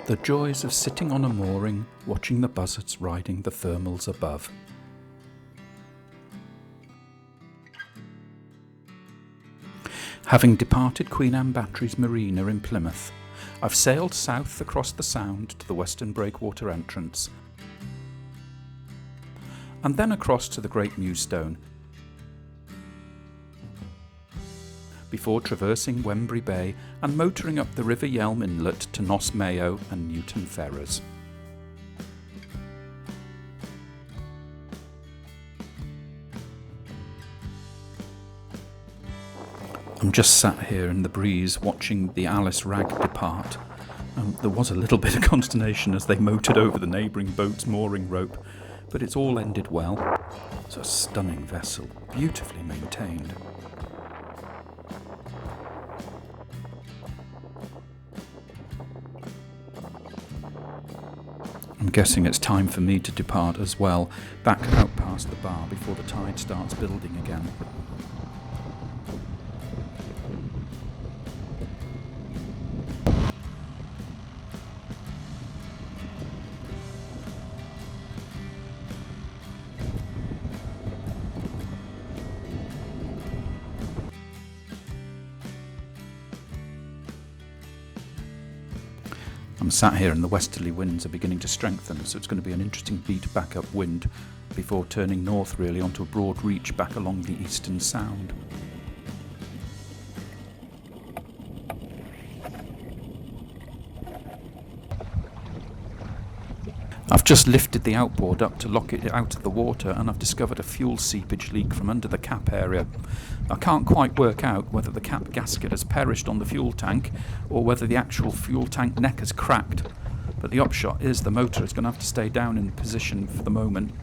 The joys of sitting on a mooring, watching the buzzards riding the thermals above. Having departed Queen Anne Battery's marina in Plymouth, I've sailed south across the Sound to the western breakwater entrance, and then across to the Great Mewstone, before traversing Wembury Bay and motoring up the River Yealm inlet to Nos Mayo and Newton Ferrers. I'm just sat here in the breeze watching the Alice Rag depart. There was a little bit of consternation as they motored over the neighbouring boat's mooring rope, but it's all ended well. It's a stunning vessel, beautifully maintained. I'm guessing it's time for me to depart as well, back out past the bar before the tide starts building again. I'm sat here and the westerly winds are beginning to strengthen, so it's going to be an interesting beat back upwind before turning north really onto a broad reach back along the eastern sound. I've just lifted the outboard up to lock it out of the water, and I've discovered a fuel seepage leak from under the cap area. I can't quite work out whether the cap gasket has perished on the fuel tank or whether the actual fuel tank neck has cracked, but the upshot is the motor is going to have to stay down in position for the moment.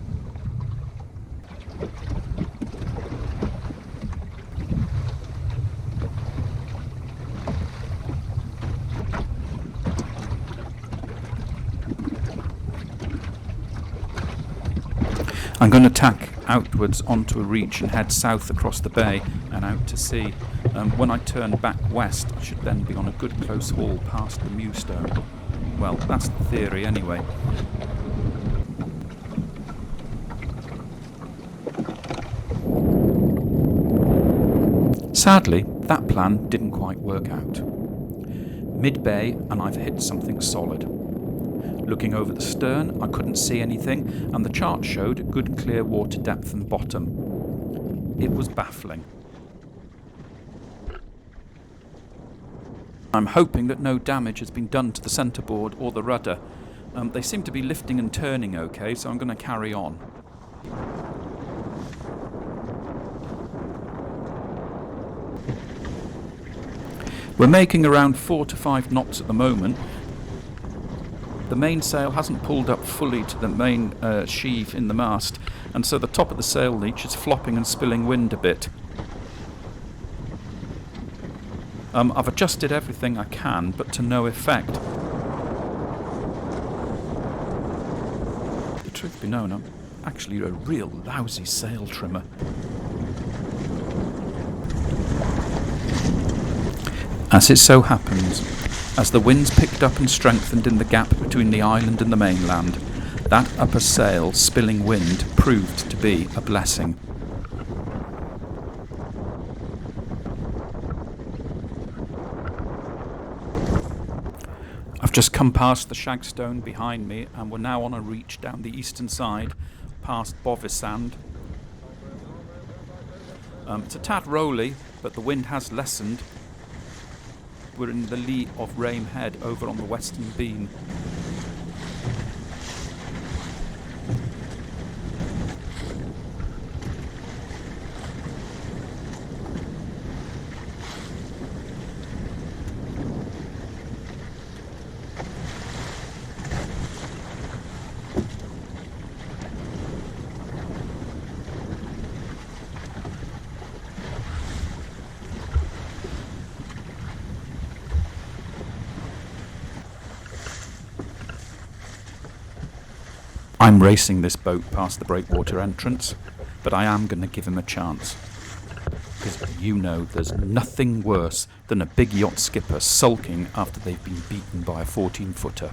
I'm going to tack outwards onto a reach and head south across the bay and out to sea. When I turn back west, I should then be on a good close haul past the Mewstone. Well, that's the theory anyway. Sadly, that plan didn't quite work out. Mid-bay and I've hit something solid. Looking over the stern, I couldn't see anything, and the chart showed good clear water depth and bottom. It was baffling. I'm hoping that no damage has been done to the centreboard or the rudder. They seem to be lifting and turning okay, so I'm going to carry on. We're making around 4 to 5 knots at the moment. The mainsail hasn't pulled up fully to the main sheave in the mast, and so the top of the sail leech is flopping and spilling wind a bit. I've adjusted everything I can, but to no effect. The truth be known, I'm actually a real lousy sail trimmer. As it so happens, as the winds picked up and strengthened in the gap between the island and the mainland, that upper sail spilling wind proved to be a blessing. I've just come past the Shagstone behind me, and we're now on a reach down the eastern side, past Bovisand. It's a tad rolly, but the wind has lessened. We're in the lee of Rame Head over on the western beam. I'm racing this boat past the breakwater entrance, but I am going to give him a chance. because you know there's nothing worse than a big yacht skipper sulking after they've been beaten by a 14-footer.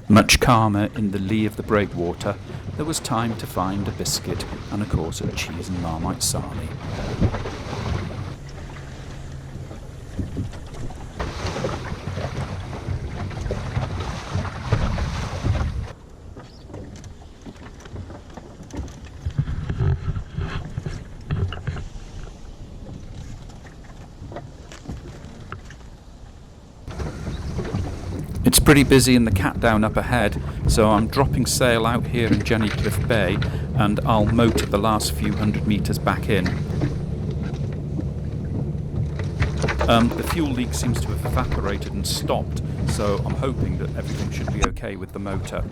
Much calmer in the lee of the breakwater, there was time to find a biscuit and a course of cheese and Marmite sarnie. It's pretty busy in the cat down up ahead, so I'm dropping sail out here in Jenny Cliff Bay, and I'll motor the last few hundred metres back in. The fuel leak seems to have evaporated and stopped, so I'm hoping that everything should be okay with the motor.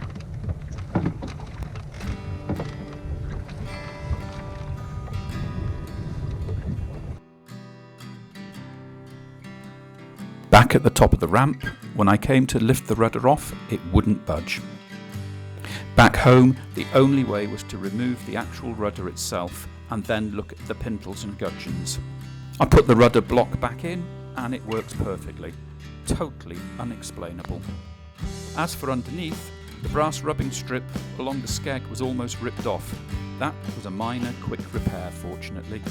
Back at the top of the ramp, when I came to lift the rudder off, it wouldn't budge. Back home, the only way was to remove the actual rudder itself and then look at the pintles and gudgeons. I put the rudder block back in and it works perfectly. Totally unexplainable. As for underneath, the brass rubbing strip along the skeg was almost ripped off. That was a minor, quick repair, fortunately.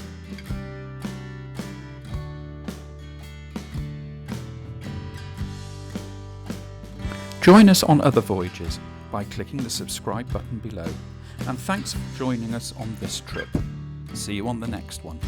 Join us on other voyages by clicking the subscribe button below. And thanks for joining us on this trip. See you on the next one.